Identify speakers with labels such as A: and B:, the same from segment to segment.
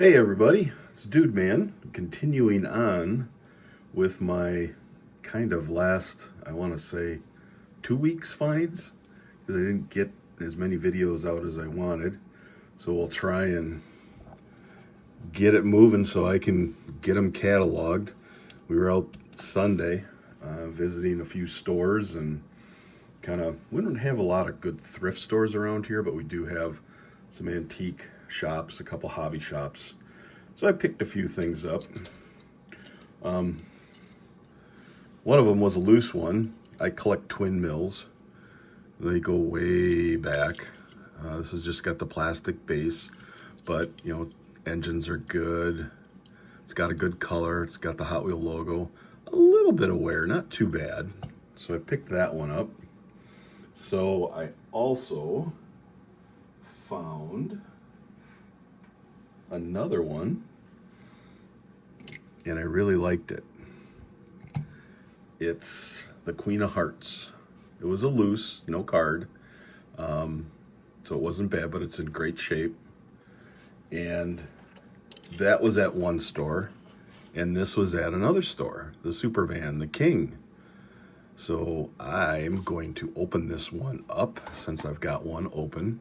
A: Hey everybody, it's Dude Man, continuing on with my kind of last, I want to say, 2 weeks finds, because I didn't get as many videos out as I wanted. So we'll try and get it moving so I can get them cataloged. We were out Sunday visiting a few stores and we don't have a lot of good thrift stores around here, but we do have some antique shops, a couple hobby shops. So I picked a few things up. One of them was a loose one. I collect twin mills. They go way back. This has just got the plastic base, but engines are good. It's got a good color. It's got the Hot Wheel logo. A little bit of wear, not too bad. So I picked that one up. So I also found another one, and I really liked it. It's the Queen of Hearts. It was a loose, no card, so it wasn't bad, but it's in great shape. And that was at one store, and this was at another store, the Super Van, the King. So I'm going to open this one up since I've got one open.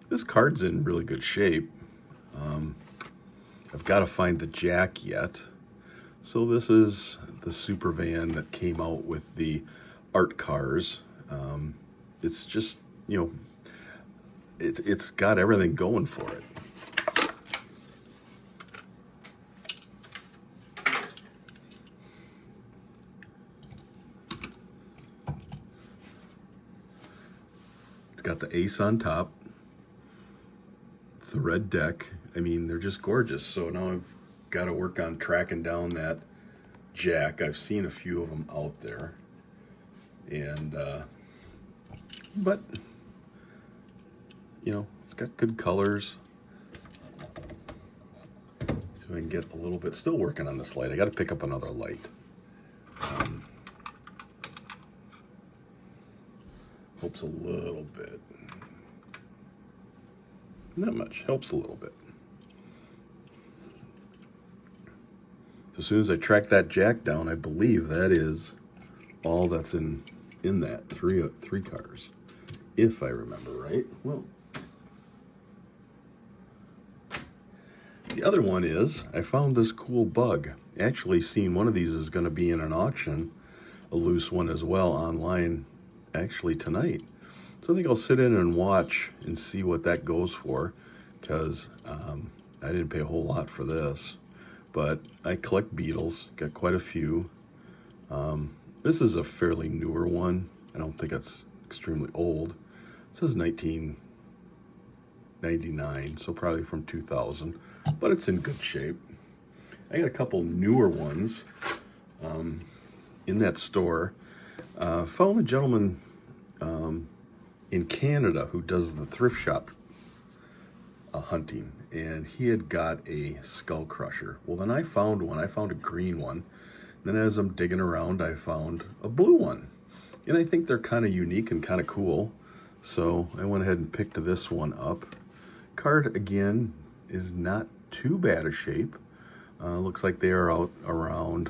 A: This card's in really good shape. I've got to find the jack yet. So this is the Super Van that came out with the art cars. It's just, it's got everything going for it. It's got the ace on top, the red deck. I mean, they're just gorgeous. So now I've got to work on tracking down that jack. I've seen a few of them out there, and but it's got good colors. So I can get a little bit. Still working on this light. I got to pick up another light. Helps a little bit. Not much. Helps a little bit. As soon as I track that jack down, I believe that is all that's in that three cars, if I remember right. Well, the other one is I found this cool bug. Actually, seen one of these is going to be in an auction, a loose one as well, online actually tonight. So I think I'll sit in and watch and see what that goes for, because I didn't pay a whole lot for this. But I collect Beetles, got quite a few. This is a fairly newer one. I don't think it's extremely old. It says 1999, so probably from 2000, but it's in good shape. I got a couple newer ones in that store. Found a gentleman in Canada who does the thrift shop hunting, and he had got a skull crusher. Well, then I found one. I found a green one. Then as I'm digging around, I found a blue one, and I think they're kind of unique and kind of cool. So I went ahead and picked this one up. Card again is not too bad a shape. Looks like they are out around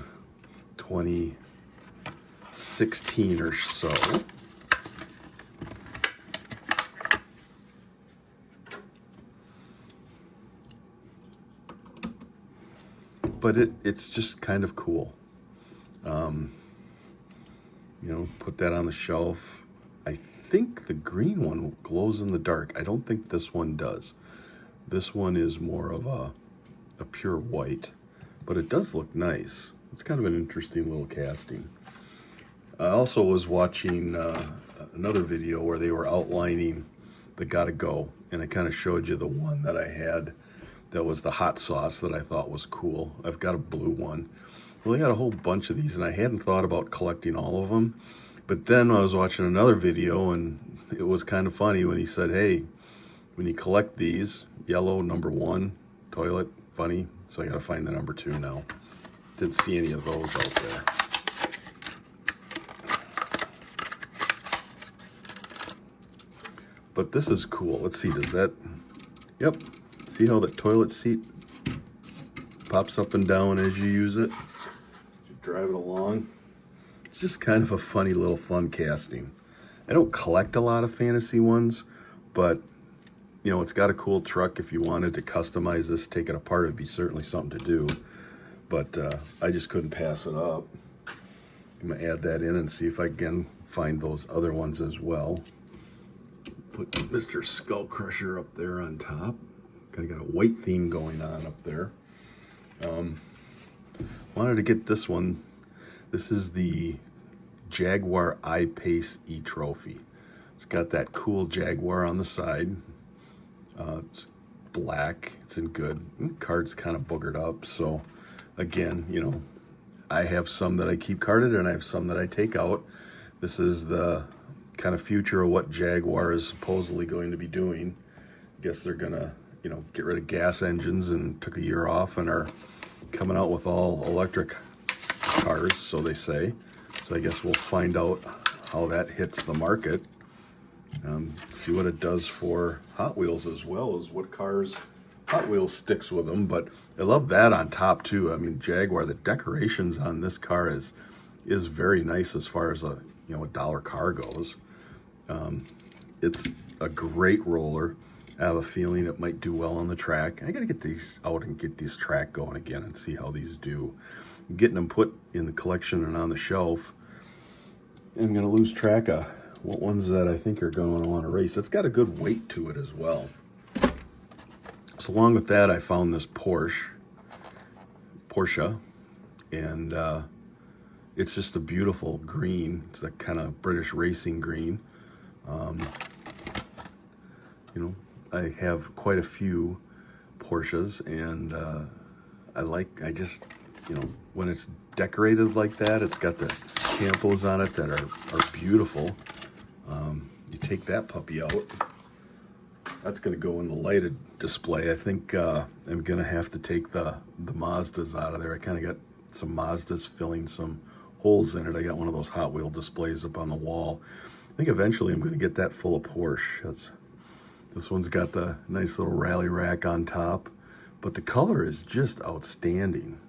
A: 2016 or so. But it's just kind of cool. Put that on the shelf. I think the green one glows in the dark. I don't think this one does. This one is more of a pure white, but it does look nice. It's kind of an interesting little casting. I also was watching another video where they were outlining the Gotta Go, and I kind of showed you the one that I had that was the hot sauce that I thought was cool. I've got a blue one. Well, I got a whole bunch of these, and I hadn't thought about collecting all of them. But then I was watching another video, and it was kind of funny when he said, hey, when you collect these, yellow, number 1, toilet, funny. So I got to find the number 2 now. Didn't see any of those out there. But this is cool. Let's see, does that, yep. See how the toilet seat pops up and down as you use it. You drive it along. It's just kind of a funny little fun casting. I don't collect a lot of fantasy ones, but you know, it's got a cool truck. If you wanted to customize this, take it apart, it'd be certainly something to do. But I just couldn't pass it up. I'm gonna add that in and see if I can find those other ones as well. Put Mr. Skull Crusher up there on top. Kind of got a white theme going on up there. Wanted to get this one. This is the Jaguar I-Pace E-Trophy. It's got that cool Jaguar on the side. It's black. It's in good. Card's kind of boogered up. So again, you know, I have some that I keep carded and I have some that I take out. This is the kind of future of what Jaguar is supposedly going to be doing. I guess they're gonna, you know, get rid of gas engines and took a year off and are coming out with all electric cars, so they say. So I guess we'll find out how that hits the market. See what it does for Hot Wheels as well as what cars Hot Wheels sticks with them. But I love that on top too. I mean, Jaguar, the decorations on this car is very nice as far as a, you know, a dollar car goes. It's a great roller. I have a feeling it might do well on the track. I gotta get these out and get this track going again and see how these do. Getting them put in the collection and on the shelf, I'm gonna lose track of what ones that I think are going to want to race. It's got a good weight to it as well. So along with that, I found this Porsche, and it's just a beautiful green. It's a kind of British racing green. You know, I have quite a few Porsches, and I just, you know, when it's decorated like that, it's got the campos on it that are beautiful. You take that puppy out. That's going to go in the lighted display. I think I'm going to have to take the Mazdas out of there. I kind of got some Mazdas filling some holes in it. I got one of those Hot Wheel displays up on the wall. I think eventually I'm going to get that full of Porsche. This one's got the nice little rally rack on top, but the color is just outstanding.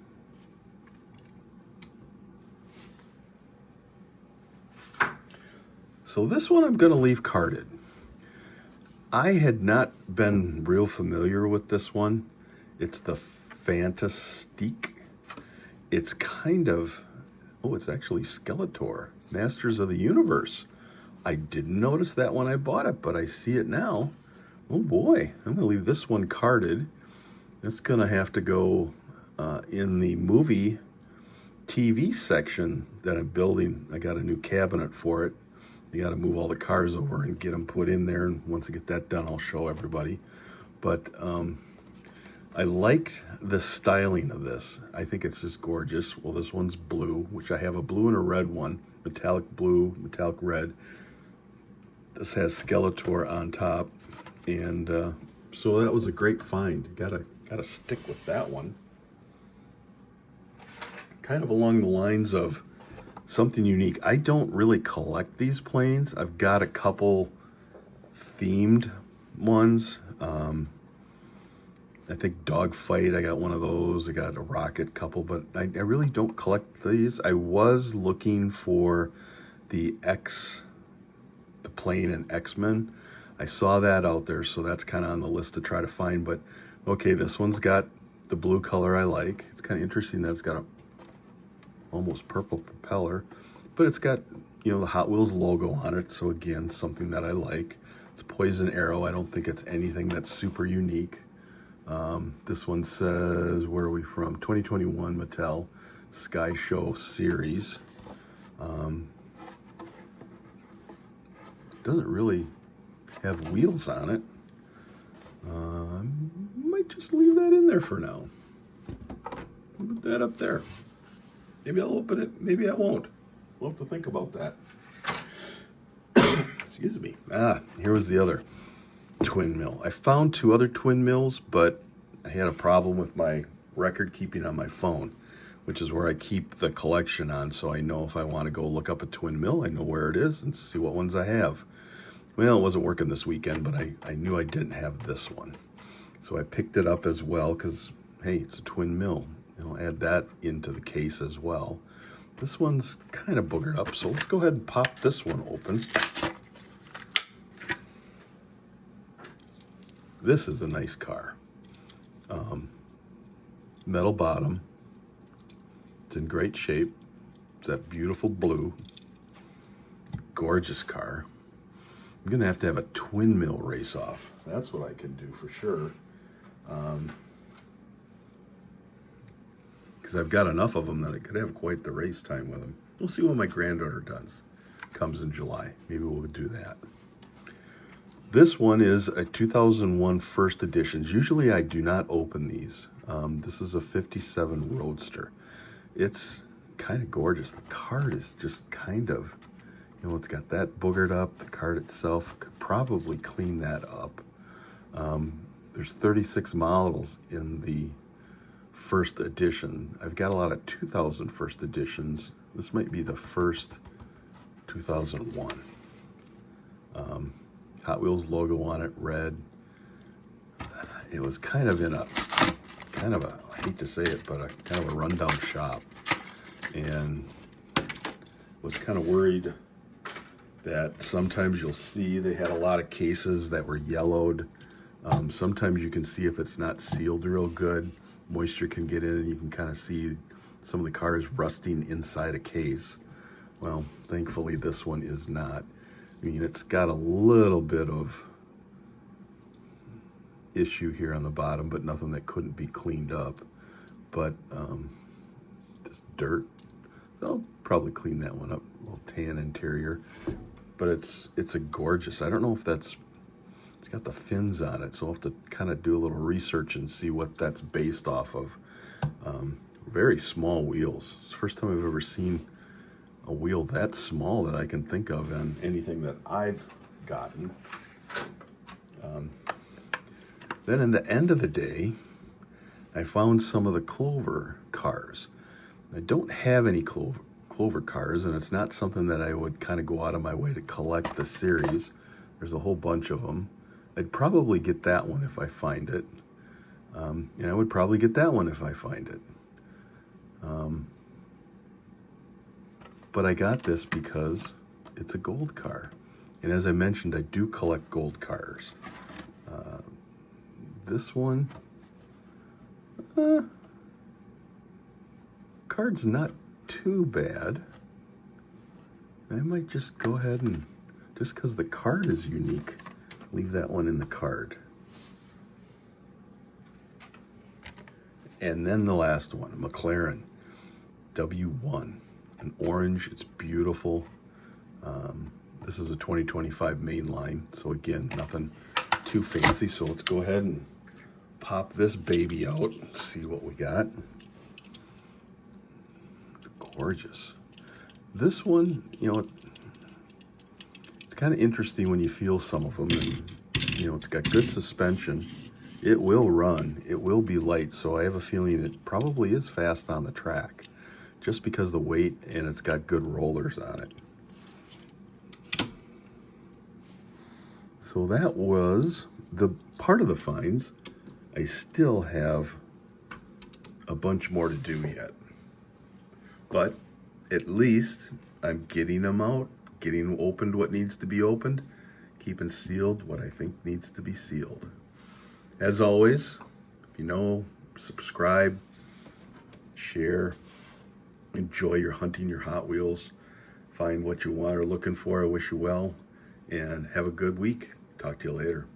A: So this one I'm going to leave carded. I had not been real familiar with this one. It's the Fantastique. It's kind of, oh, it's actually Skeletor, Masters of the Universe. I didn't notice that when I bought it, but I see it now. Oh boy, I'm going to leave this one carded. It's going to have to go in the movie TV section that I'm building. I got a new cabinet for it. You got to move all the cars over and get them put in there. And once I get that done, I'll show everybody. But I liked the styling of this. I think it's just gorgeous. Well, this one's blue, which I have a blue and a red one. Metallic blue, metallic red. This has Skeletor on top. And so that was a great find. Gotta stick with that one. Kind of along the lines of something unique. I don't really collect these planes. I've got a couple themed ones. I think Dogfight, I got one of those. I got a Rocket couple, but I really don't collect these. I was looking for the plane in X-Men. I saw that out there, so that's kind of on the list to try to find. But okay, this one's got the blue color I like. It's kind of interesting that it's got a almost purple propeller, but it's got, you know, the Hot Wheels logo on it. So again, something that I like. It's Poison Arrow. I don't think it's anything that's super unique. This one says, where are we from? 2021 Mattel Sky Show Series. Doesn't really have wheels on it. Might just leave that in there for now. Put that up there. Maybe I'll open it, maybe I won't. We'll have to think about that. Excuse me. Here was the other twin mill. I found two other twin mills, but I had a problem with my record keeping on my phone, which is where I keep the collection on, so I know if I want to go look up a twin mill, I know where it is and see what ones I have. Well, it wasn't working this weekend, but I knew I didn't have this one. So I picked it up as well because, hey, it's a twin mill. add that into the case as well. This one's kind of boogered up, so let's go ahead and pop this one open. This is a nice car. Metal bottom. It's in great shape. It's that beautiful blue. Gorgeous car. I'm gonna have to have a twin mill race off. That's what I can do for sure. Because I've got enough of them that I could have quite the race time with them. We'll see what my granddaughter does. Comes in July. Maybe we'll do that. This one is a 2001 first editions. Usually I do not open these. This is a 57 Roadster. It's kind of gorgeous. The card is just kind of, it's got that boogered up. The card itself could probably clean that up. There's 36 models in the first edition. I've got a lot of 2000 first editions. This might be the first 2001. Hot Wheels logo on it, red. It was kind of in a, I hate to say it, but a kind of a rundown shop. And was kind of worried that sometimes you'll see they had a lot of cases that were yellowed. Sometimes you can see if it's not sealed real good, moisture can get in and you can kind of see some of the cars rusting inside a case. Well, thankfully this one is not. I mean, it's got a little bit of issue here on the bottom, but nothing that couldn't be cleaned up. But just dirt. So I'll probably clean that one up. A little tan interior. But it's a gorgeous. I don't know if it's got the fins on it, so I'll have to kind of do a little research and see what that's based off of. Very small wheels. It's the first time I've ever seen a wheel that small that I can think of in anything that I've gotten. Then in the end of the day, I found some of the Clover cars. I don't have any Clover cars, and it's not something that I would kind of go out of my way to collect the series. There's a whole bunch of them. I'd probably get that one if I find it. And I would probably get that one if I find it. But I got this because it's a gold car. And as I mentioned, I do collect gold cars. This one, card's not too bad. I might just go ahead and, just because the card is unique, leave that one in the card. And then the last one, McLaren W1, an orange, it's beautiful. This is a 2025 mainline, so again, nothing too fancy. So let's go ahead and pop this baby out and see what we got. It's gorgeous. This one, it's kind of interesting when you feel some of them, and it's got good suspension. It will run, it will be light, so I have a feeling it probably is fast on the track just because of the weight, and it's got good rollers on it. So that was the part of the finds. I still have a bunch more to do yet, but at least I'm getting them out, getting opened what needs to be opened, keeping sealed what I think needs to be sealed. As always, subscribe, share, enjoy your hunting, your Hot Wheels, find what you want or looking for. I wish you well, and have a good week. Talk to you later.